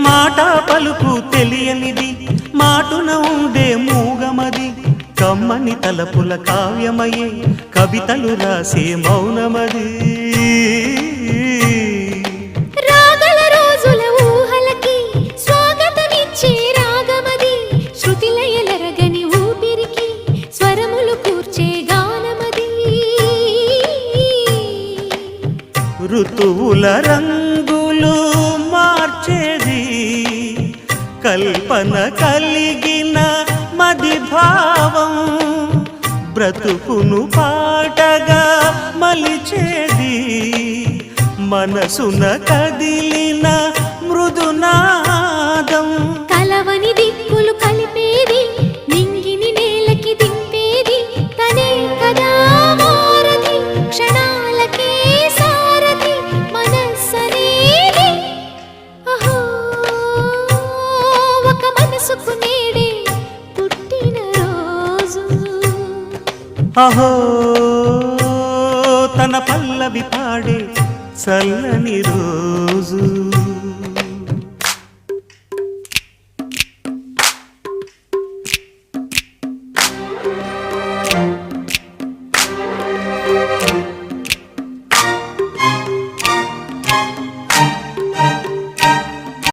మాట పలుకు తెలియనిది మాటున ఉండే మూగమది కమ్మని తలపుల కావ్యమయే కవితలు రాసే మౌనమది రాగల రోజుల ఊహలకి స్వాగతమిచ్చే రాగమది శృతిలయలరగని ఊపిరికి స్వరములు కూర్చే గానమది ఋతువుల రంగులు మార్చేది కల్పన కలిగిన మది భావం బ్రతుకును పాటగా మలిచేది మనసున కదిలిన మృదునాదం కలవని దిక్కులు కలిపేది నింగిని నేలకి దింపేది తనే కదా మారది క్షణాలకే సారథి మనస్సనేది అహో ఒక మనసుకు నేడే పుట్టిన రోజు అహో తన పల్లవి పాడే చల్లని రోజు